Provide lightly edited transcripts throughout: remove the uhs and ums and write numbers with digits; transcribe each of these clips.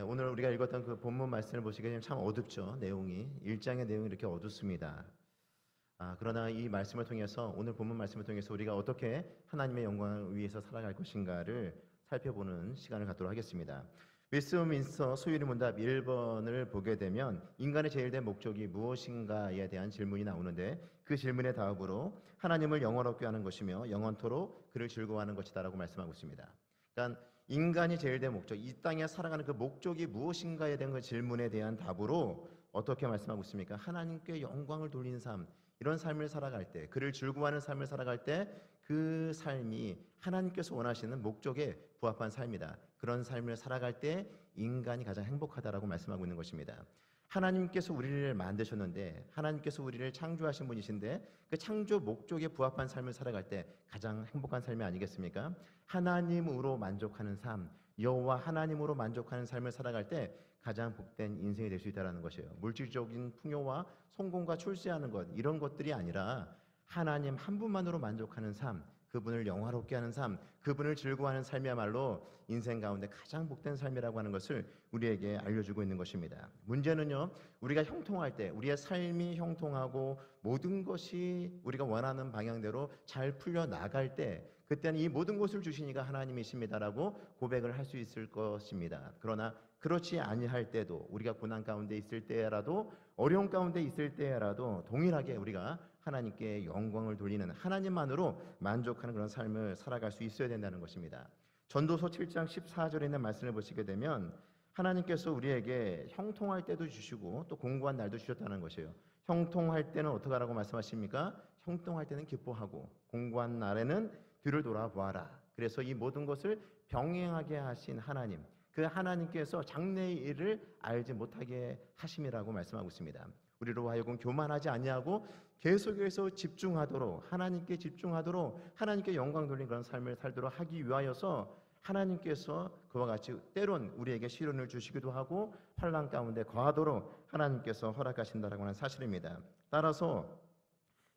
오늘 우리가 읽었던 그 본문 말씀을 보시게 되면 참 어둡죠. 내용이 1장의 내용이 이렇게 어둡습니다. 그러나 이 말씀을 통해서 오늘 본문 말씀을 통해서 우리가 어떻게 하나님의 영광을 위해서 살아갈 것인가를 살펴보는 시간을 갖도록 하겠습니다. 웨스트민스터 소유리 문답 1번을 보게 되면 인간의 제일된 목적이 무엇인가에 대한 질문이 나오는데 그 질문의 답으로 하나님을 영원롭게 하는 것이며 영원토록 그를 즐거워하는 것이다라고 말씀하고 있습니다. 그러니까 인간이 제일된 목적, 이 땅에 살아가는 그 목적이 무엇인가에 대한 그 질문에 대한 답으로 어떻게 말씀하고 있습니까? 하나님께 영광을 돌리는 삶, 이런 삶을 살아갈 때, 그를 즐거워하는 삶을 살아갈 때 그 삶이 하나님께서 원하시는 목적에 부합한 삶이다. 그런 삶을 살아갈 때 인간이 가장 행복하다라고 말씀하고 있는 것입니다. 하나님께서 우리를 만드셨는데 하나님께서 우리를 창조하신 분이신데 그 창조 목적에 부합한 삶을 살아갈 때 가장 행복한 삶이 아니겠습니까? 하나님으로 만족하는 삶, 여호와 하나님으로 만족하는 삶을 살아갈 때 가장 복된 인생이 될 수 있다는 것이에요. 물질적인 풍요와 성공과 출세하는 것, 이런 것들이 아니라 하나님 한 분만으로 만족하는 삶, 그분을 영화롭게 하는 삶, 그분을 즐거워하는 삶이야말로 인생 가운데 가장 복된 삶이라고 하는 것을 우리에게 알려주고 있는 것입니다. 문제는요, 우리가 형통할 때, 우리의 삶이 형통하고 모든 것이 우리가 원하는 방향대로 잘 풀려나갈 때, 그때는 이 모든 것을 주신 이가 하나님이십니다라고 고백을 할 수 있을 것입니다. 그러나 그렇지 아니할 때도, 우리가 고난 가운데 있을 때라도, 어려움 가운데 있을 때라도 동일하게 우리가 하나님께 영광을 돌리는, 하나님만으로 만족하는 그런 삶을 살아갈 수 있어야 된다는 것입니다. 전도서 7장 14절에 있는 말씀을 보시게 되면 하나님께서 우리에게 형통할 때도 주시고 또 공고한 날도 주셨다는 것이에요. 형통할 때는 어떻게 하라고 말씀하십니까? 형통할 때는 기뻐하고 공고한 날에는 뒤를 돌아보아라. 그래서 이 모든 것을 병행하게 하신 하나님, 그 하나님께서 장래의 일을 알지 못하게 하심이라고 말씀하고 있습니다. 우리로 하여금 교만하지 아니하고 계속해서 집중하도록, 하나님께 집중하도록, 하나님께 영광 돌린 그런 삶을 살도록 하기 위하여서 하나님께서 그와 같이 때론 우리에게 시련을 주시기도 하고 환난 가운데 거하도록 하나님께서 허락하신다라고 하는 사실입니다. 따라서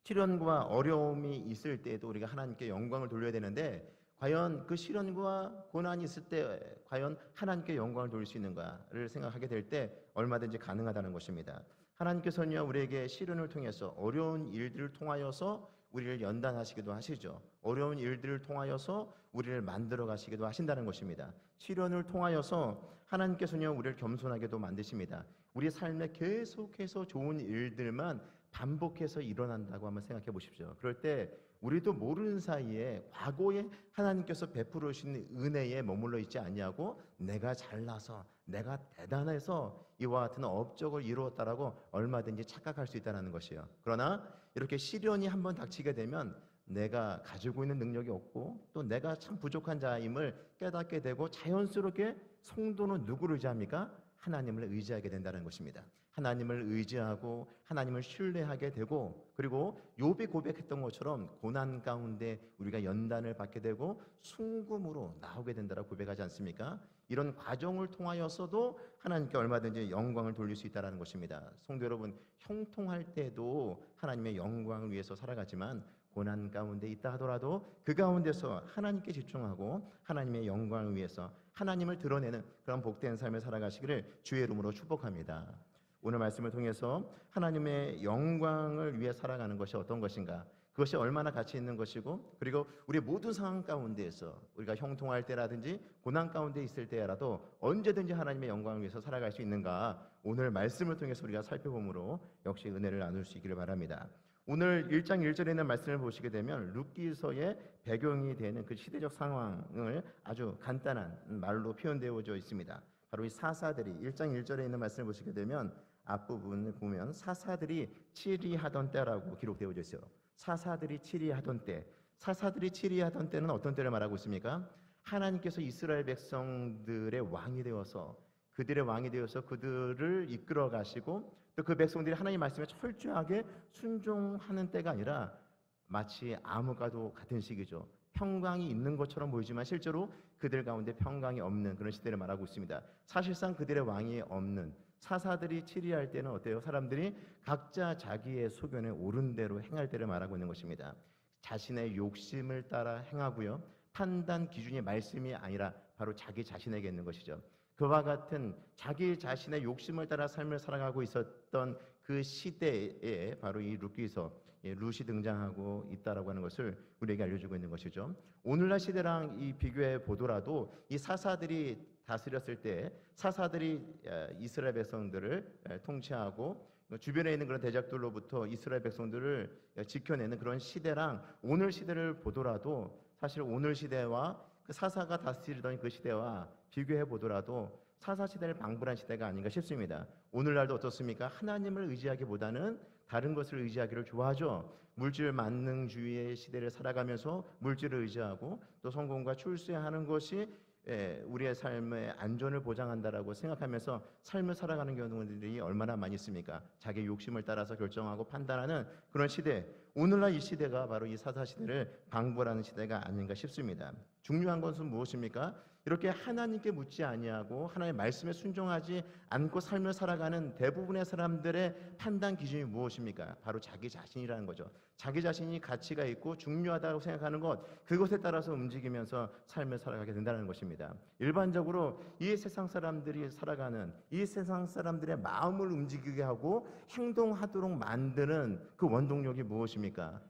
시련과 어려움이 있을 때에도 우리가 하나님께 영광을 돌려야 되는데 과연 그 시련과 고난이 있을 때 과연 하나님께 영광을 돌릴 수 있는가를 생각하게 될 때 얼마든지 가능하다는 것입니다. 하나님께서는요, 우리에게 시련을 통해서 어려운 일들을 통하여서 우리를 연단하시기도 하시죠. 어려운 일들을 통하여서 우리를 만들어 가시기도 하신다는 것입니다. 시련을 통하여서 하나님께서는요, 우리를 겸손하게도 만드십니다. 우리 삶에 계속해서 좋은 일들만 반복해서 일어난다고 한번 생각해 보십시오. 그럴 때 우리도 모르는 사이에 과거에 하나님께서 베풀어 주신 은혜에 머물러 있지 아니하고 내가 잘나서, 내가 대단해서 이와 같은 업적을 이루었다라고 얼마든지 착각할 수 있다는 것이에요. 그러나 이렇게 시련이 한번 닥치게 되면 내가 가지고 있는 능력이 없고 또 내가 참 부족한 자임을 깨닫게 되고 자연스럽게 성도는 누구를 의지합니까? 하나님을 의지하게 된다는 것입니다. 하나님을 의지하고 하나님을 신뢰하게 되고, 그리고 욥이 고백했던 것처럼 고난 가운데 우리가 연단을 받게 되고 순금으로 나오게 된다라고 고백하지 않습니까? 이런 과정을 통하여서도 하나님께 얼마든지 영광을 돌릴 수 있다는 것입니다. 성도 여러분, 형통할 때도 하나님의 영광을 위해서 살아가지만 고난 가운데 있다 하더라도 그 가운데서 하나님께 집중하고 하나님의 영광을 위해서 하나님을 드러내는 그런 복된 삶을 살아가시기를 주의 이름으로 축복합니다. 오늘 말씀을 통해서 하나님의 영광을 위해 살아가는 것이 어떤 것인가, 그것이 얼마나 가치 있는 것이고, 그리고 우리 모든 상황 가운데에서 우리가 형통할 때라든지 고난 가운데 있을 때라도 언제든지 하나님의 영광을 위해서 살아갈 수 있는가, 오늘 말씀을 통해서 우리가 살펴보므로 역시 은혜를 나눌 수 있기를 바랍니다. 오늘 1장 1절에 있는 말씀을 보시게 되면 룻기서의 배경이 되는 그 시대적 상황을 아주 간단한 말로 표현되어져 있습니다. 바로 이 사사들이 1장 1절에 있는 말씀을 보시게 되면 앞부분을 보면 사사들이 치리하던 때라고 기록되어져 있어요. 사사들이 치리하던 때, 사사들이 치리하던 때는 어떤 때를 말하고 있습니까? 하나님께서 이스라엘 백성들의 왕이 되어서, 그들의 왕이 되어서 그들을 이끌어 가시고 또 그 백성들이 하나님의 말씀에 철저하게 순종하는 때가 아니라 마치 암흑과도 같은 시기죠. 평강이 있는 것처럼 보이지만 실제로 그들 가운데 평강이 없는 그런 시대를 말하고 있습니다. 사실상 그들의 왕이 없는, 사사들이 치리할 때는 어때요? 사람들이 각자 자기의 소견에 옳은 대로 행할 때를 말하고 있는 것입니다. 자신의 욕심을 따라 행하고요, 판단 기준이 말씀이 아니라 바로 자기 자신에게 있는 것이죠. 그와 같은 자기 자신의 욕심을 따라 삶을 살아가고 있었던 그 시대에 바로 이 룻기서 룻이 등장하고 있다라고 하는 것을 우리에게 알려주고 있는 것이죠. 오늘날 시대랑 이 비교해 보더라도 이 사사들이 다스렸을 때 사사들이 이스라엘 백성들을 통치하고 주변에 있는 그런 대적들로부터 이스라엘 백성들을 지켜내는 그런 시대랑 오늘 시대를 보더라도 사실 오늘 시대와 그 사사가 다스리던 그 시대와 비교해 보더라도 사사 시대를 방불한 시대가 아닌가 싶습니다. 오늘날도 어떻습니까? 하나님을 의지하기보다는 다른 것을 의지하기를 좋아하죠. 물질 만능주의의 시대를 살아가면서 물질을 의지하고 또 성공과 출세하는 것이 우리의 삶의 안전을 보장한다라고 생각하면서 삶을 살아가는 경우들이 얼마나 많이 있습니까? 자기 욕심을 따라서 결정하고 판단하는 그런 시대. 오늘날 이 시대가 바로 이 사사 시대를 방불하는 시대가 아닌가 싶습니다. 중요한 것은 무엇입니까? 이렇게 하나님께 묻지 아니하고 하나님의 말씀에 순종하지 않고 삶을 살아가는 대부분의 사람들의 판단 기준이 무엇입니까? 바로 자기 자신이라는 거죠. 자기 자신이 가치가 있고 중요하다고 생각하는 것, 그것에 따라서 움직이면서 삶을 살아가게 된다는 것입니다. 일반적으로 이 세상 사람들이 살아가는 이 세상 사람들의 마음을 움직이게 하고 행동하도록 만드는 그 원동력이 무엇입니까?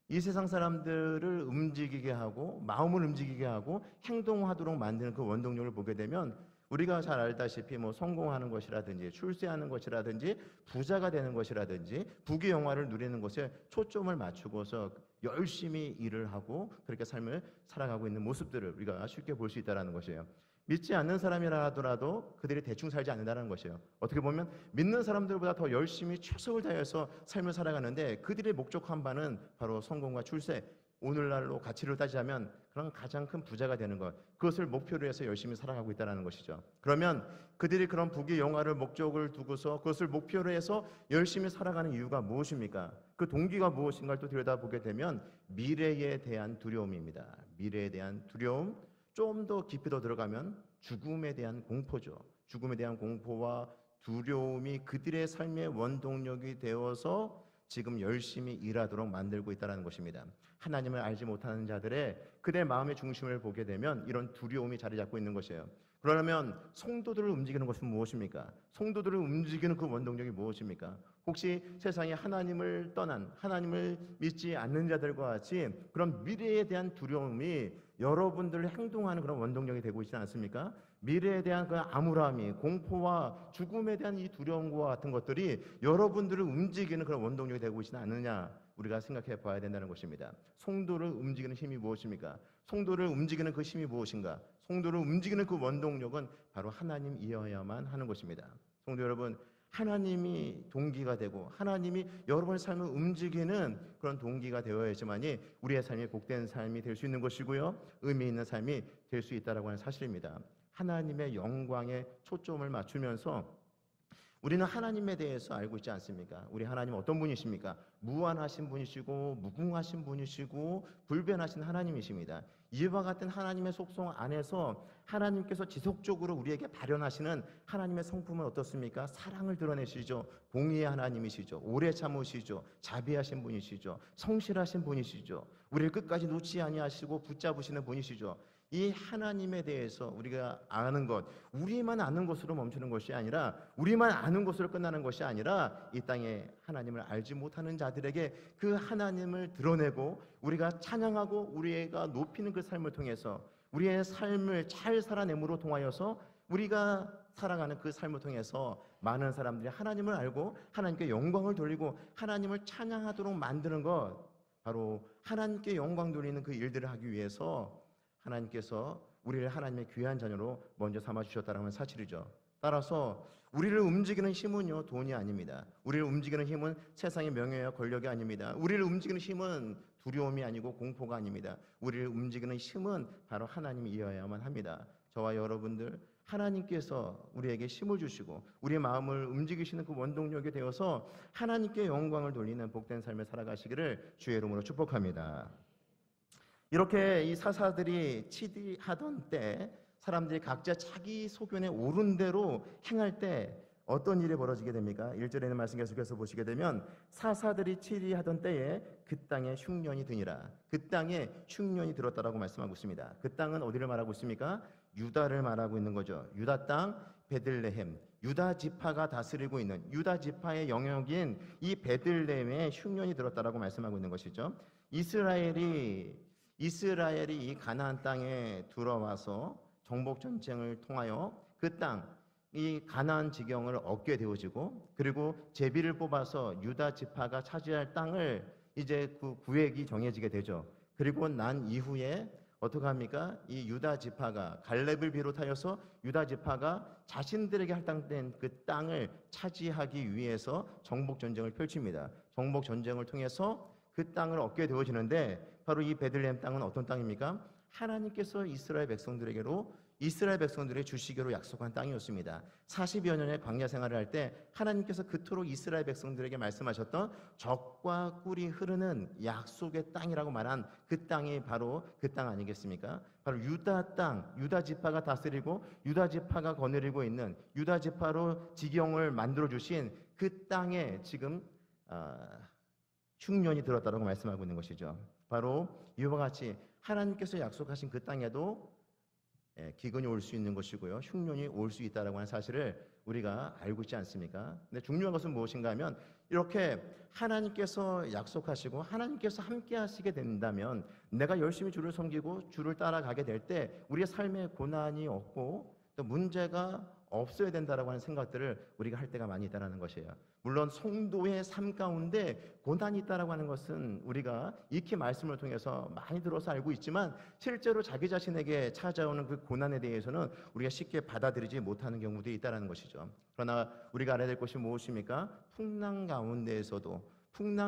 이 세상 사람들을 움직이게 하고 마음을 움직이게 하고 행동하도록 만드는 그 원동력을 보게 되면 우리가 잘 알다시피 성공하는 것이라든지 출세하는 것이라든지 부자가 되는 것이라든지 부귀 영화를 누리는 것에 초점을 맞추고서 열심히 일을 하고 그렇게 삶을 살아가고 있는 모습들을 우리가 쉽게 볼 수 있다는 것이에요. 믿지 않는 사람이라 하더라도 그들이 대충 살지 않는다는 것이에요. 어떻게 보면 믿는 사람들보다 더 열심히 최선을 다해서 삶을 살아가는데 그들의 목적한 바는 바로 성공과 출세, 오늘날로 가치를 따지자면 그런 가장 큰 부자가 되는 것, 그것을 목표로 해서 열심히 살아가고 있다는 것이죠. 그러면 그들이 그런 부귀 영화를 목적을 두고서 그것을 목표로 해서 열심히 살아가는 이유가 무엇입니까? 그 동기가 무엇인가를 또 들여다보게 되면 미래에 대한 두려움입니다. 미래에 대한 두려움, 좀 더 깊이 더 들어가면 죽음에 대한 공포죠. 죽음에 대한 공포와 두려움이 그들의 삶의 원동력이 되어서 지금 열심히 일하도록 만들고 있다는 것입니다. 하나님을 알지 못하는 자들의 그들의 마음의 중심을 보게 되면 이런 두려움이 자리 잡고 있는 것이에요. 그러면 성도들을 움직이는 것은 무엇입니까? 성도들을 움직이는 그 원동력이 무엇입니까? 혹시 세상에 하나님을 떠난, 하나님을 믿지 않는 자들과 같이 그런 미래에 대한 두려움이 여러분들을 행동하는 그런 원동력이 되고 있지 않습니까? 미래에 대한 그 암울함이, 공포와 죽음에 대한 이 두려움과 같은 것들이 여러분들을 움직이는 그런 원동력이 되고 있지는 않느냐, 우리가 생각해 봐야 된다는 것입니다. 성도를 움직이는 힘이 무엇입니까? 성도를 움직이는 그 힘이 무엇인가? 성도를 움직이는 그 원동력은 바로 하나님이어야만 하는 것입니다. 성도 여러분, 하나님이 동기가 되고 하나님이 여러분의 삶을 움직이는 그런 동기가 되어야지만이 우리의 삶이 복된 삶이 될 수 있는 것이고요, 의미 있는 삶이 될 수 있다라고 하는 사실입니다. 하나님의 영광에 초점을 맞추면서 우리는 하나님에 대해서 알고 있지 않습니까? 우리 하나님은 어떤 분이십니까? 무한하신 분이시고 무궁하신 분이시고 불변하신 하나님이십니다. 이와 같은 하나님의 속성 안에서 하나님께서 지속적으로 우리에게 발현하시는 하나님의 성품은 어떻습니까? 사랑을 드러내시죠. 공의의 하나님이시죠. 오래 참으시죠. 자비하신 분이시죠. 성실하신 분이시죠. 우리를 끝까지 놓지 아니하시고 붙잡으시는 분이시죠. 이 하나님에 대해서 우리가 아는 것, 우리만 아는 것으로 멈추는 것이 아니라, 우리만 아는 것으로 끝나는 것이 아니라 이 땅에 하나님을 알지 못하는 자들에게 그 하나님을 드러내고 우리가 찬양하고 우리가 높이는 그 삶을 통해서 우리의 삶을 잘 살아냄으로 통하여서 우리가 살아가는 그 삶을 통해서 많은 사람들이 하나님을 알고 하나님께 영광을 돌리고 하나님을 찬양하도록 만드는 것, 바로 하나님께 영광 돌리는 그 일들을 하기 위해서 하나님께서 우리를 하나님의 귀한 자녀로 먼저 삼아주셨다는 사실이죠. 따라서 우리를 움직이는 힘은요, 돈이 아닙니다. 우리를 움직이는 힘은 세상의 명예와 권력이 아닙니다. 우리를 움직이는 힘은 두려움이 아니고 공포가 아닙니다. 우리를 움직이는 힘은 바로 하나님이어야만 합니다. 저와 여러분들, 하나님께서 우리에게 힘을 주시고 우리의 마음을 움직이시는 그 원동력이 되어서 하나님께 영광을 돌리는 복된 삶을 살아가시기를 주의 이름으로 축복합니다. 이렇게 이 사사들이 치리하던 때 사람들이 각자 자기 소견에 옳은 대로 행할 때 어떤 일이 벌어지게 됩니까? 1절에 있는 말씀 계속해서 보시게 되면 사사들이 치리하던 때에 그 땅에 흉년이 드니라. 그 땅에 흉년이 들었다라고 말씀하고 있습니다. 그 땅은 어디를 말하고 있습니까? 유다를 말하고 있는 거죠. 유다 땅 베들레헴, 유다 지파가 다스리고 있는 유다 지파의 영역인 이 베들레헴에 흉년이 들었다라고 말씀하고 있는 것이죠. 이스라엘이 이 가나안 땅에 들어와서 정복 전쟁을 통하여 그 땅, 이 가나안 지경을 얻게 되어지고, 그리고 제비를 뽑아서 유다 지파가 차지할 땅을 이제 그 구획이 정해지게 되죠. 그리고 난 이후에 어떻게 합니까? 이 유다 지파가 갈렙을 비롯하여서 유다 지파가 자신들에게 할당된 그 땅을 차지하기 위해서 정복 전쟁을 펼칩니다. 정복 전쟁을 통해서 그 땅을 얻게 되어지는데, 바로 이 베들레헴 땅은 어떤 땅입니까? 하나님께서 이스라엘 백성들의 주시기로 약속한 땅이었습니다. 40여 년의 광야 생활을 할 때 하나님께서 그토록 이스라엘 백성들에게 말씀하셨던 젖과 꿀이 흐르는 약속의 땅이라고 말한 그 땅이 바로 그 땅 아니겠습니까? 바로 유다 땅, 유다 지파가 다스리고 유다 지파가 거느리고 있는, 유다 지파로 지경을 만들어 주신 그 땅에 지금 흉년이 들었다고 말씀하고 있는 것이죠. 바로 이와 같이 하나님께서 약속하신 그 땅에도 기근이 올 수 있는 것이고요, 흉년이 올 수 있다라고 하는 사실을 우리가 알고 있지 않습니까? 근데 중요한 것은 무엇인가 하면, 이렇게 하나님께서 약속하시고 하나님께서 함께 하시게 된다면, 내가 열심히 주를 섬기고 주를 따라가게 될 때 우리의 삶에 고난이 없고 또 문제가 없어야 된다라고 하는 생각들을 우리가 할 때가 많이 있다라는 것이에요. 물론 성도의 삶 가운데 고난이 있다라고 하는 것은 우리가 익히 말씀을 통해서 많이 들어서 알고 있지만, 실제로 자기 자신에게 찾아오는 그 고난에 대해서는 우리가 쉽게 받아들이지 못하는 경우도 있다라는 것이죠. 그러나 우리가 알아야 될 것이 무엇입니까? 풍랑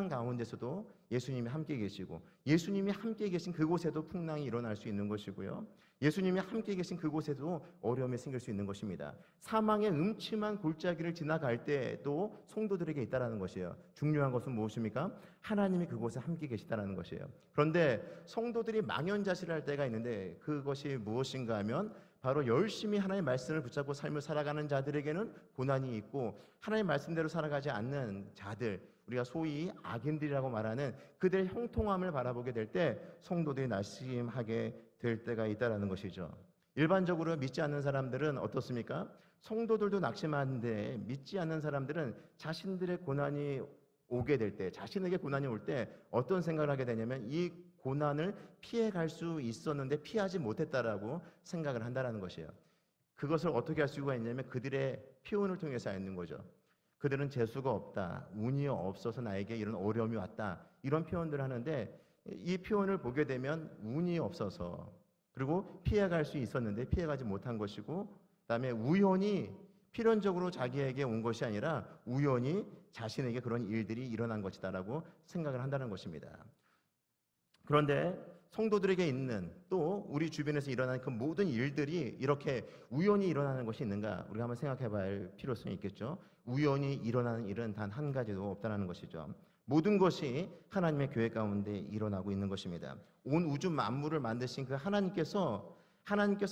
가운데서도 예수님이 함께 계시고, 예수님이 함께 계신 그곳에도 풍랑이 일어날 수 있는 것이고요, 예수님이 함께 계신 그곳에도 어려움이 생길 수 있는 것입니다. 사망의 음침한 골짜기를 지나갈 때도 성도들에게 있다라는 것이에요. 중요한 것은 무엇입니까? 하나님이 그곳에 함께 계시다라는 것이에요. 그런데 성도들이 망연자실할 때가 있는데, 그것이 무엇인가 하면 바로 열심히 하나님의 말씀을 붙잡고 삶을 살아가는 자들에게는 고난이 있고, 하나님의 말씀대로 살아가지 않는 자들, 우리가 소위 악인들이라고 말하는 그들의 형통함을 바라보게 될 때 성도들이 낙심하게 될 때가 있다라는 것이죠. 일반적으로 믿지 않는 사람들은 어떻습니까? 성도들도 낙심하는데, 믿지 않는 사람들은 자신들의 고난이 오게 될 때, 자신에게 고난이 올 때 어떤 생각을 하게 되냐면, 이 고난을 피해갈 수 있었는데 피하지 못했다라고 생각을 한다라는 것이에요. 그것을 어떻게 할 수가 있냐면 그들의 표현을 통해서 알는 거죠. 그들은 재수가 없다, 운이 없어서 나에게 이런 어려움이 왔다, 이런 표현들을 하는데, 이 표현을 보게 되면 운이 없어서, 그리고 피해갈 수 있었는데 피해가지 못한 것이고, 그다음에 우연히 필연적으로 자기에게 온 것이 아니라 우연히 자신에게 그런 일들이 일어난 것이다라고 생각을 한다는 것입니다. 그런데 성도들에게 있는, 또 우리 주변에서 일어나는 그 모든 일들이 이렇게 우연히 일어나는 것이 있는가, 우리가 한번 생각해 봐야 할 필요성이 있겠죠. 우연히 일어나는 일은 단 한 가지도 없다는 것이죠. 모든 것이 하나님의 계획 가운데 일어나고 있는 것입니다. 온 우주 만물을 만드신 그 하나님께서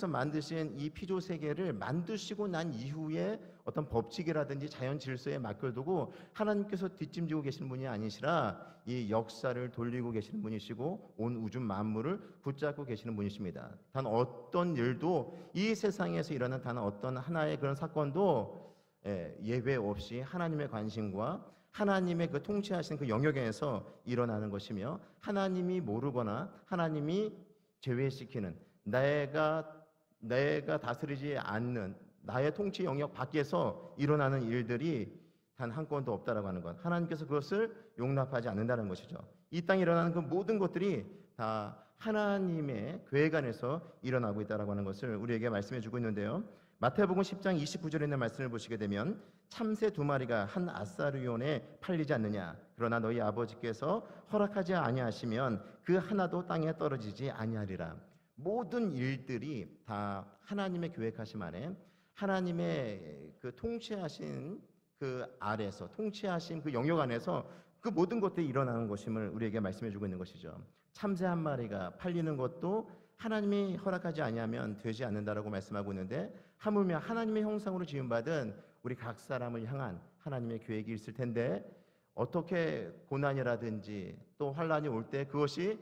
만드신 이 피조 세계를 만드시고 난 이후에 어떤 법칙이라든지 자연 질서에 맡겨두고 하나님께서 뒷짐지고 계시는 분이 아니시라 이 역사를 돌리고 계시는 분이시고 온 우주 만물을 붙잡고 계시는 분이십니다. 단 어떤 일도, 이 세상에서 일어난 단 어떤 하나의 그런 사건도 예외 없이 하나님의 관심과 하나님의 그 통치하시는 그 영역에서 일어나는 것이며, 하나님이 모르거나 하나님이 제외시키는, 내가 다스리지 않는 나의 통치 영역 밖에서 일어나는 일들이 단 한 건도 없다라고 하는 것, 하나님께서 그것을 용납하지 않는다는 것이죠. 이 땅에 일어나는 그 모든 것들이 다 하나님의 계획 안에서 일어나고 있다라고 하는 것을 우리에게 말씀해 주고 있는데요. 마태복음 10장 29절에 있는 말씀을 보시게 되면, 참새 2마리가 한 아사르온에 팔리지 않느냐, 그러나 너희 아버지께서 허락하지 아니하시면 그 하나도 땅에 떨어지지 아니하리라. 모든 일들이 다 하나님의 계획하심 안에, 하나님의 그 통치하신 그 아래서, 통치하신 그 영역 안에서 그 모든 것들이 일어나는 것임을 우리에게 말씀해 주고 있는 것이죠. 참새 한 마리가 팔리는 것도 하나님이 허락하지 아니하면 되지 않는다라고 말씀하고 있는데, 하물며 하나님의 형상으로 지음받은 우리 각 사람을 향한 하나님의 계획이 있을 텐데, 어떻게 고난이라든지 또 환난이 올 때 그것이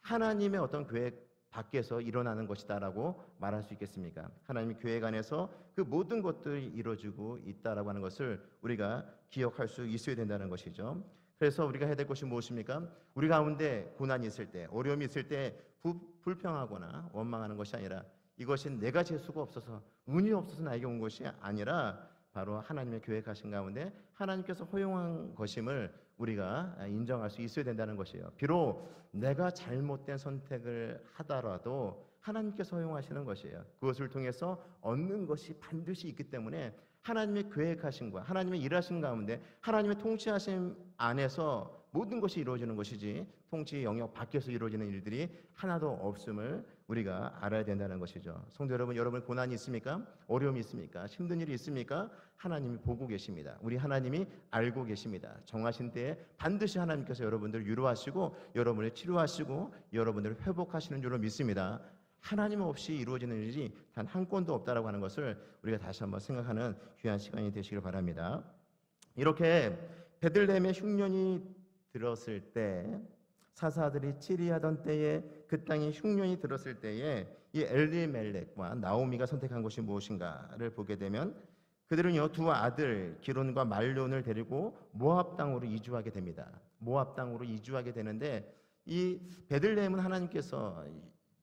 하나님의 어떤 계획 밖에서 일어나는 것이다라고 말할 수 있겠습니까? 하나님의 교회 안에서 그 모든 것들이 이루어지고 있다라고 하는 것을 우리가 기억할 수 있어야 된다는 것이죠. 그래서 우리가 해야 될 것이 무엇입니까? 우리 가운데 고난이 있을 때, 어려움이 있을 때 불평하거나 원망하는 것이 아니라 이것이 내가 재수가 없어서, 운이 없어서 나에게 온 것이 아니라 바로 하나님의 계획하신 가운데 하나님께서 허용한 것임을 우리가 인정할 수 있어야 된다는 것이에요. 비록 내가 잘못된 선택을 하더라도 하나님께서 허용하시는 것이에요. 그것을 통해서 얻는 것이 반드시 있기 때문에 하나님의 계획하심과 하나님의 일하신 가운데 하나님의 통치하심 안에서 모든 것이 이루어지는 것이지 통치 영역 밖에서 이루어지는 일들이 하나도 없음을 우리가 알아야 된다는 것이죠. 성도 여러분, 여러분 고난이 있습니까? 어려움이 있습니까? 힘든 일이 있습니까? 하나님이 보고 계십니다. 우리 하나님이 알고 계십니다. 정하신 때에 반드시 하나님께서 여러분들을 위로하시고 여러분을 치료하시고 여러분들을 회복하시는 줄로 믿습니다. 하나님 없이 이루어지는 일이 단 한 건도 없다라고 하는 것을 우리가 다시 한번 생각하는 귀한 시간이 되시길 바랍니다. 이렇게 베들레헴의 흉년이 들었을 때, 사사들이 치리하던 때에 그 땅에 흉년이 들었을 때에 이 엘리멜렉과 나오미가 선택한 것이 무엇인가를 보게 되면 그들은요 두 아들 기론과 말론을 데리고 모압 땅으로 이주하게 됩니다. 모압 땅으로 이주하게 되는데 이 베들레헴은 하나님께서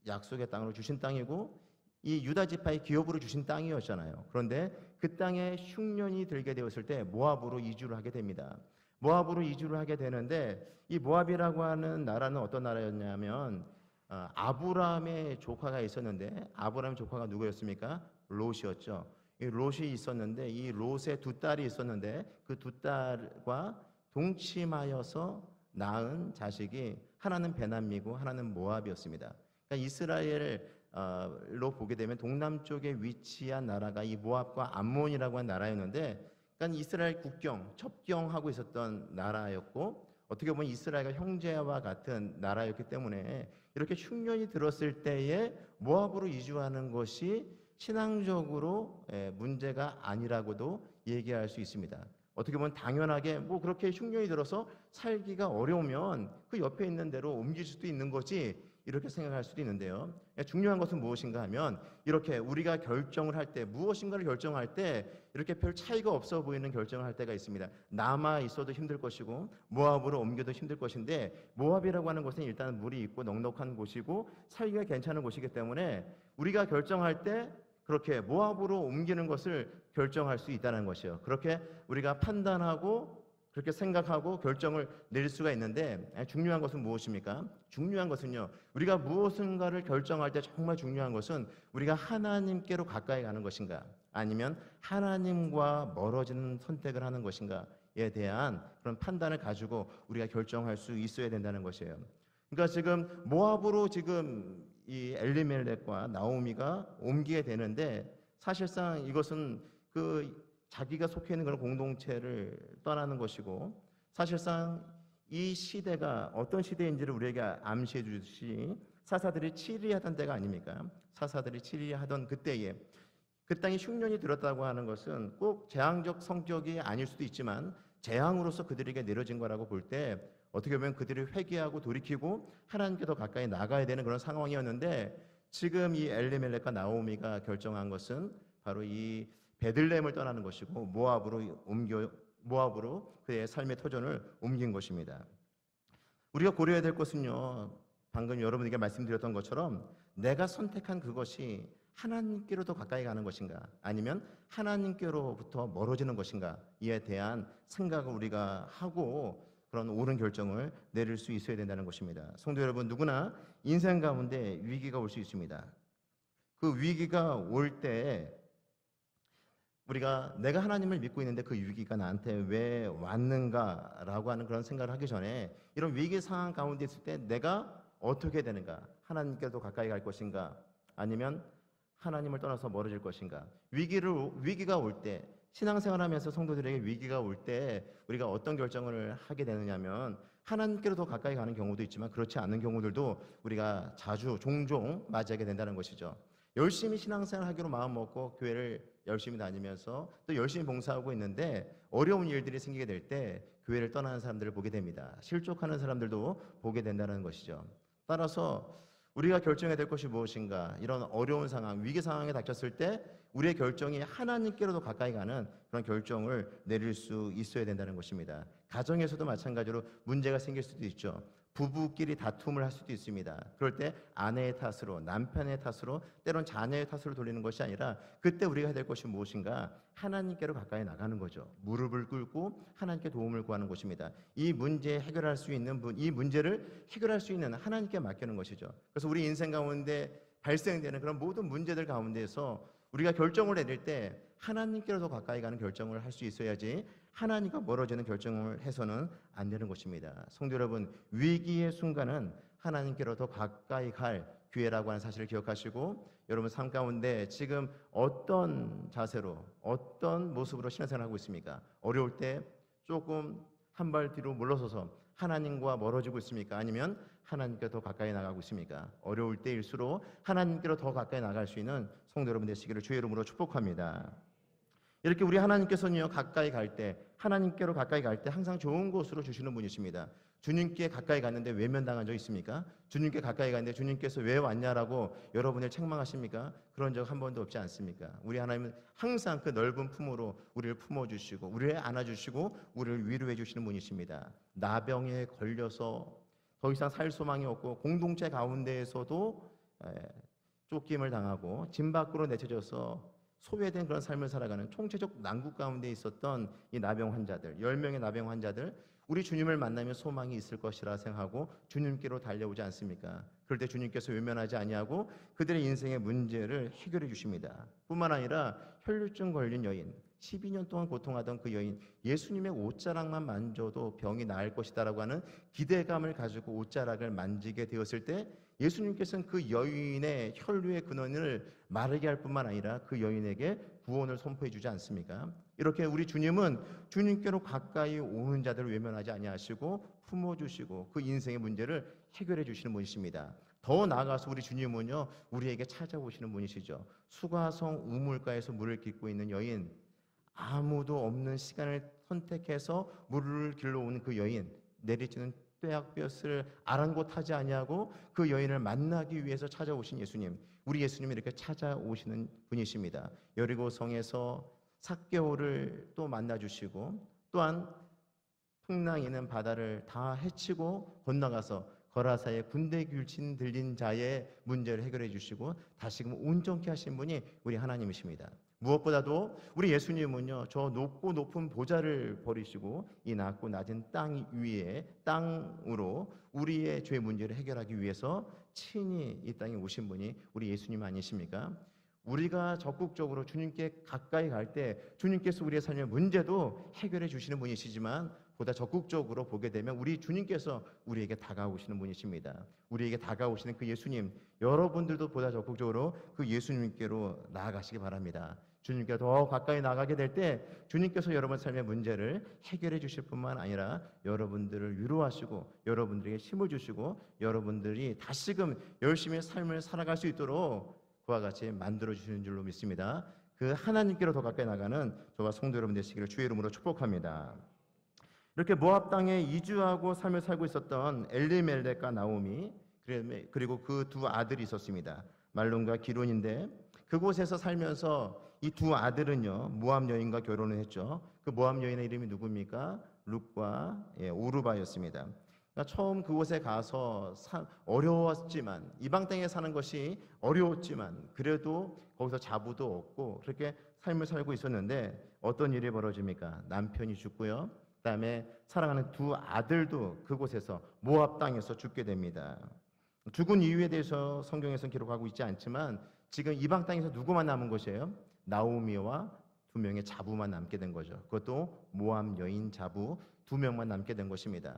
약속의 땅으로 주신 땅이고 이 유다 지파의 기업으로 주신 땅이었잖아요. 그런데 그 땅에 흉년이 들게 되었을 때 모압으로 이주를 하게 됩니다. 모압으로 이주를 하게 되는데 이 모압이라고 하는 나라는 어떤 나라였냐면 아브라함의 조카가 있었는데 아브라함의 조카가 누구였습니까? 롯이었죠. 이 롯이 있었는데 이 롯의 두 딸이 있었는데 그 두 딸과 동침하여서 낳은 자식이 하나는 베남이고 하나는 모압이었습니다. 그러니까 이스라엘로 보게 되면 동남쪽에 위치한 나라가 이 모압과 암몬이라고 하는 나라였는데 그러니까 이스라엘 국경, 접경하고 있었던 나라였고 어떻게 보면 이스라엘과 형제와 같은 나라였기 때문에 이렇게 흉년이 들었을 때에 모압으로 이주하는 것이 신앙적으로 문제가 아니라고도 얘기할 수 있습니다. 어떻게 보면 당연하게 뭐 그렇게 흉년이 들어서 살기가 어려우면 그 옆에 있는 데로 옮길 수도 있는 거지 이렇게 생각할 수도 있는데요. 중요한 것은 무엇인가 하면 이렇게 우리가 결정을 할 때 무엇인가를 결정할 때 이렇게 별 차이가 없어 보이는 결정을 할 때가 있습니다. 남아 있어도 힘들 것이고 모압으로 옮겨도 힘들 것인데 모압이라고 하는 곳은 일단 물이 있고 넉넉한 곳이고 살기가 괜찮은 곳이기 때문에 우리가 결정할 때 그렇게 모압으로 옮기는 것을 결정할 수 있다는 것이요. 그렇게 우리가 판단하고 그렇게 생각하고 결정을 내릴 수가 있는데 중요한 것은 무엇입니까? 중요한 것은요. 우리가 무엇인가를 결정할 때 정말 중요한 것은 우리가 하나님께로 가까이 가는 것인가 아니면 하나님과 멀어지는 선택을 하는 것인가에 대한 그런 판단을 가지고 우리가 결정할 수 있어야 된다는 것이에요. 그러니까 지금 모압으로 지금 이 엘리멜렉과 나오미가 옮기게 되는데 사실상 이것은 그 자기가 속해 있는 그런 공동체를 떠나는 것이고 사실상 이 시대가 어떤 시대인지를 우리에게 암시해 주듯이 사사들이 치리하던 때가 아닙니까? 사사들이 치리하던 그때에 그 땅에 흉년이 들었다고 하는 것은 꼭 재앙적 성격이 아닐 수도 있지만 재앙으로서 그들에게 내려진 거라고 볼 때 어떻게 보면 그들이 회개하고 돌이키고 하나님께 더 가까이 나가야 되는 그런 상황이었는데 지금 이 엘리멜렉과 나오미가 결정한 것은 바로 이 베들레헴을 떠나는 것이고 모압으로 그의 삶의 터전을 옮긴 것입니다. 우리가 고려해야 될 것은요. 방금 여러분에게 말씀드렸던 것처럼 내가 선택한 그것이 하나님께로 더 가까이 가는 것인가 아니면 하나님께로부터 멀어지는 것인가에 대한 생각을 우리가 하고 그런 옳은 결정을 내릴 수 있어야 된다는 것입니다. 성도 여러분, 누구나 인생 가운데 위기가 올 수 있습니다. 그 위기가 올 때 우리가 내가 하나님을 믿고 있는데 그 위기가 나한테 왜 왔는가라고 하는 그런 생각을 하기 전에 이런 위기 상황 가운데 있을 때 내가 어떻게 되는가? 하나님께도 가까이 갈 것인가? 아니면 하나님을 떠나서 멀어질 것인가? 위기가 올 때 신앙생활하면서 성도들에게 위기가 올 때 우리가 어떤 결정을 하게 되느냐면 하나님께로 더 가까이 가는 경우도 있지만 그렇지 않은 경우들도 우리가 종종 맞이하게 된다는 것이죠. 열심히 신앙생활 하기로 마음먹고 교회를 열심히 다니면서 또 열심히 봉사하고 있는데 어려운 일들이 생기게 될 때 교회를 떠나는 사람들을 보게 됩니다. 실족하는 사람들도 보게 된다는 것이죠. 따라서 우리가 결정해야 될 것이 무엇인가? 이런 어려운 상황, 위기 상황에 닥쳤을 때 우리의 결정이 하나님께로도 가까이 가는 그런 결정을 내릴 수 있어야 된다는 것입니다. 가정에서도 마찬가지로 문제가 생길 수도 있죠. 부부끼리 다툼을 할 수도 있습니다. 그럴 때 아내의 탓으로, 남편의 탓으로, 때론 자녀의 탓으로 돌리는 것이 아니라 그때 우리가 해야 될 것이 무엇인가? 하나님께로 가까이 나가는 거죠. 무릎을 꿇고 하나님께 도움을 구하는 것입니다. 이 문제 해결할 수 있는 이 문제를 해결할 수 있는 하나님께 맡기는 것이죠. 그래서 우리 인생 가운데 발생되는 그런 모든 문제들 가운데에서 우리가 결정을 내릴 때 하나님께로 더 가까이 가는 결정을 할 수 있어야지 하나님과 멀어지는 결정을 해서는 안 되는 것입니다. 성도 여러분, 위기의 순간은 하나님께로 더 가까이 갈 기회라고 하는 사실을 기억하시고, 여러분 삶 가운데 지금 어떤 자세로 어떤 모습으로 신앙생활을 하고 있습니까? 어려울 때 조금 한 발 뒤로 물러서서 하나님과 멀어지고 있습니까? 아니면 하나님께 더 가까이 나가고 있습니까? 어려울 때일수록 하나님께로 더 가까이 나갈 수 있는 성도 여러분 되시기를 주의 이름으로 축복합니다. 이렇게 우리 하나님께서는요, 가까이 갈 때, 하나님께로 가까이 갈 때 항상 좋은 곳으로 주시는 분이십니다. 주님께 가까이 갔는데 외면당한 적 있습니까? 주님께 가까이 갔는데 주님께서 왜 왔냐라고 여러분을 책망하십니까? 그런 적 한 번도 없지 않습니까? 우리 하나님은 항상 그 넓은 품으로 우리를 품어주시고 우리를 안아주시고 우리를 위로해 주시는 분이십니다. 나병에 걸려서 더 이상 살 소망이 없고 공동체 가운데에서도 쫓김을 당하고 집 밖으로 내쳐져서 소외된 그런 삶을 살아가는 총체적 난국 가운데 있었던 이 나병 환자들, 10명의 나병 환자들, 우리 주님을 만나면 소망이 있을 것이라 생각하고 주님께로 달려오지 않습니까? 그럴 때 주님께서 외면하지 아니하고 그들의 인생의 문제를 해결해 주십니다. 뿐만 아니라 혈류증 걸린 여인, 12년 동안 고통하던 그 여인, 예수님의 옷자락만 만져도 병이 나을 것이다라고 하는 기대감을 가지고 옷자락을 만지게 되었을 때 예수님께서는 그 여인의 혈류의 근원을 마르게 할 뿐만 아니라 그 여인에게 구원을 선포해 주지 않습니까? 이렇게 우리 주님은 주님께로 가까이 오는 자들을 외면하지 아니하시고 품어주시고 그 인생의 문제를 해결해 주시는 분이십니다. 더 나아가서 우리 주님은요, 우리에게 찾아오시는 분이시죠. 수가성 우물가에서 물을 깃고 있는 여인, 아무도 없는 시간을 선택해서 물을 길러 오는 그 여인, 내리치는 뙤약볕을 아랑곳하지 아니하고 그 여인을 만나기 위해서 찾아오신 예수님, 우리 예수님이 이렇게 찾아오시는 분이십니다. 여리고성에서 삭개오를 또 만나주시고, 또한 풍랑이는 바다를 다 헤치고 건너가서 거라사의 군대 굴친 들린 자의 문제를 해결해 주시고 다시금 온전케 하신 분이 우리 하나님이십니다. 무엇보다도 우리 예수님은요, 저 높고 높은 보좌를 버리시고 이 낮고 낮은 땅 위에 땅으로 우리의 죄 문제를 해결하기 위해서 친히 이 땅에 오신 분이 우리 예수님 아니십니까? 우리가 적극적으로 주님께 가까이 갈 때 주님께서 우리의 삶의 문제도 해결해 주시는 분이시지만 보다 적극적으로 보게 되면 우리 주님께서 우리에게 다가오시는 분이십니다. 우리에게 다가오시는 그 예수님, 여러분들도 보다 적극적으로 그 예수님께로 나아가시기 바랍니다. 주님께 더 가까이 나가게 될 때 주님께서 여러분 삶의 문제를 해결해 주실 뿐만 아니라 여러분들을 위로하시고 여러분들에게 힘을 주시고 여러분들이 다시금 열심히 삶을 살아갈 수 있도록 그와 같이 만들어 주시는 줄로 믿습니다. 그 하나님께로 더 가까이 나가는 저와 성도 여러분 되시기를 주의 이름으로 축복합니다. 이렇게 모압 땅에 이주하고 삶을 살고 있었던 엘리멜렉과 나오미, 그리고 그 두 아들이 있었습니다. 말론과 기론인데 그곳에서 살면서 이 두 아들은요, 모압 여인과 결혼을 했죠. 그 모압 여인의 이름이 누굽니까? 룻과 오르바였습니다. 그러니까 처음 그곳에 가서 어려웠지만, 이방 땅에 사는 것이 어려웠지만 그래도 거기서 자부도 얻고 그렇게 삶을 살고 있었는데 어떤 일이 벌어집니까? 남편이 죽고요, 그다음에 사랑하는 두 아들도 그곳에서 모압 땅에서 죽게 됩니다. 죽은 이유에 대해서 성경에서는 기록하고 있지 않지만 지금 이방 땅에서 누구만 남은 것이에요? 나오미와 두 명의 자부만 남게 된 거죠. 그것도 모압 여인 자부 두 명만 남게 된 것입니다.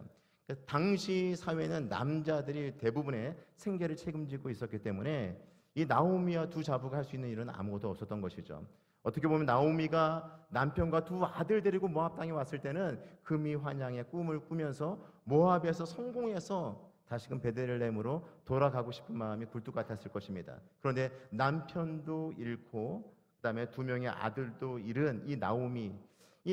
당시 사회는 남자들이 대부분의 생계를 책임지고 있었기 때문에 이 나오미와 두 자부가 할 수 있는 일은 아무것도 없었던 것이죠. 어떻게 보면 나오미가 남편과 두 아들 데리고 모압 땅에 왔을 때는 금이 환양의 꿈을 꾸면서 모압에서 성공해서 다시금 베들레헴으로 돌아가고 싶은 마음이 굴뚝 같았을 것입니다. 그런데 남편도 잃고 그다음에 두 명의 아들도 잃은 이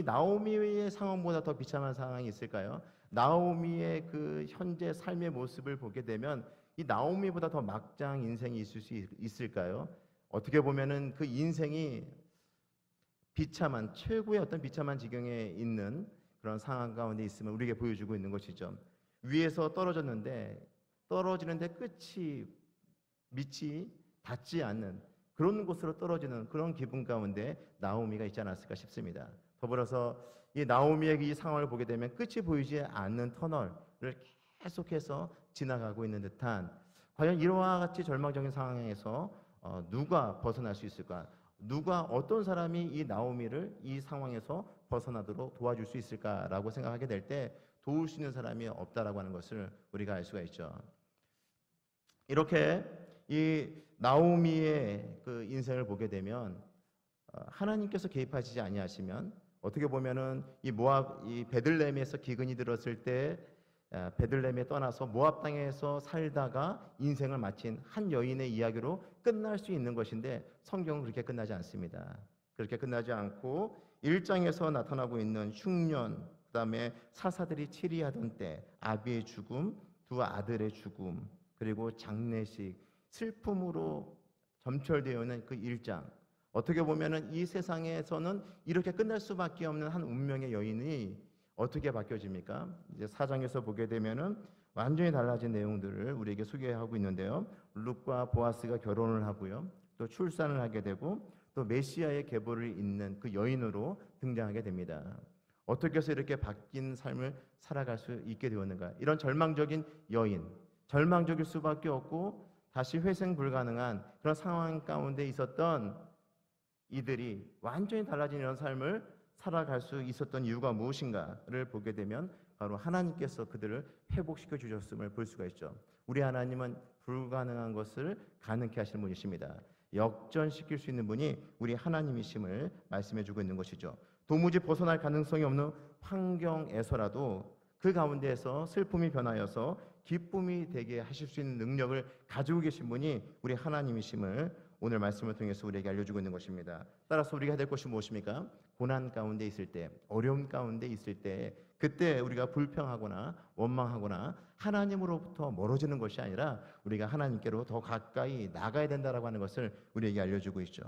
나오미의 상황보다 더 비참한 상황이 있을까요? 나오미의 그 현재 삶의 모습을 보게 되면 이 나오미보다 더 막장 인생이 있을 수 있을까요? 어떻게 보면은 그 인생이 비참한 최고의 어떤 비참한 지경에 있는 그런 상황 가운데 있음을 우리에게 보여주고 있는 것이죠. 위에서 떨어졌는데 떨어지는데 밑이 닿지 않는 그런 곳으로 떨어지는 그런 기분 가운데 나오미가 있지 않았을까 싶습니다. 더불어서 이 나오미의 이 상황을 보게 되면 끝이 보이지 않는 터널을 계속해서 지나가고 있는 듯한, 과연 이와 같이 절망적인 상황에서 누가 벗어날 수 있을까? 누가 어떤 사람이 이 나오미를 이 상황에서 벗어나도록 도와줄 수 있을까라고 생각하게 될 때 도울 수 있는 사람이 없다라고 하는 것을 우리가 알 수가 있죠. 이렇게 이 나오미의 그 인생을 보게 되면 하나님께서 개입하시지 아니하시면 어떻게 보면은 이 베들레헴에서 기근이 들었을 때 베들레헴에 떠나서 모압 땅에서 살다가 인생을 마친 한 여인의 이야기로 끝날 수 있는 것인데 성경은 그렇게 끝나지 않습니다. 그렇게 끝나지 않고 1장에서 나타나고 있는 흉년, 그다음에 사사들이 치리하던 때 아비의 죽음, 두 아들의 죽음, 그리고 장례식, 슬픔으로 점철되어 있는 그 1장. 어떻게 보면은 이 세상에서는 이렇게 끝날 수밖에 없는 한 운명의 여인이 어떻게 바뀌어집니까? 이제 4장에서 보게 되면은 완전히 달라진 내용들을 우리에게 소개하고 있는데요. 룻과 보아스가 결혼을 하고요. 또 출산을 하게 되고 또 메시아의 계보를 잇는 그 여인으로 등장하게 됩니다. 어떻게 해서 이렇게 바뀐 삶을 살아갈 수 있게 되었는가? 이런 절망적인 여인, 절망적일 수밖에 없고 다시 회생 불가능한 그런 상황 가운데 있었던 이들이 완전히 달라진 이런 삶을 살아갈 수 있었던 이유가 무엇인가를 보게 되면 바로 하나님께서 그들을 회복시켜 주셨음을 볼 수가 있죠. 우리 하나님은 불가능한 것을 가능케 하시는 분이십니다. 역전시킬 수 있는 분이 우리 하나님이심을 말씀해 주고 있는 것이죠. 도무지 벗어날 가능성이 없는 환경에서라도 그 가운데에서 슬픔이 변하여서 기쁨이 되게 하실 수 있는 능력을 가지고 계신 분이 우리 하나님이심을 오늘 말씀을 통해서 우리에게 알려주고 있는 것입니다. 따라서 우리가 해야 될 것이 무엇입니까? 고난 가운데 있을 때, 어려움 가운데 있을 때, 그때 우리가 불평하거나 원망하거나 하나님으로부터 멀어지는 것이 아니라 우리가 하나님께로 더 가까이 나가야 된다라고 하는 것을 우리에게 알려주고 있죠.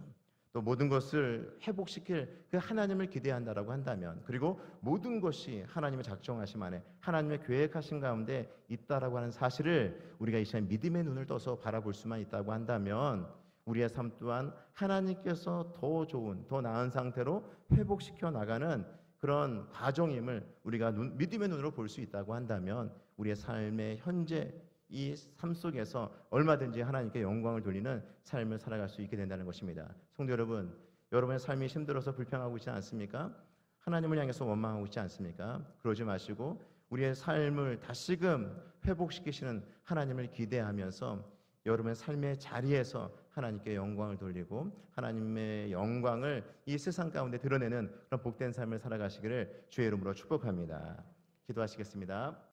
또 모든 것을 회복시킬 그 하나님을 기대한다라고 한다면, 그리고 모든 것이 하나님의 작정하심 안에 하나님의 계획하신 가운데 있다라고 하는 사실을 우리가 이 시간 믿음의 눈을 떠서 바라볼 수만 있다고 한다면 우리의 삶 또한 하나님께서 더 좋은, 더 나은 상태로 회복시켜 나가는 그런 과정임을 우리가 믿음의 눈으로 볼 수 있다고 한다면 우리의 삶의 현재 이 삶 속에서 얼마든지 하나님께 영광을 돌리는 삶을 살아갈 수 있게 된다는 것입니다. 성도 여러분, 여러분의 삶이 힘들어서 불평하고 있지 않습니까? 하나님을 향해서 원망하고 있지 않습니까? 그러지 마시고 우리의 삶을 다시금 회복시키시는 하나님을 기대하면서 여러분의 삶의 자리에서 하나님께 영광을 돌리고 하나님의 영광을 이 세상 가운데 드러내는 그런 복된 삶을 살아가시기를 주의 이름으로 축복합니다. 기도하시겠습니다.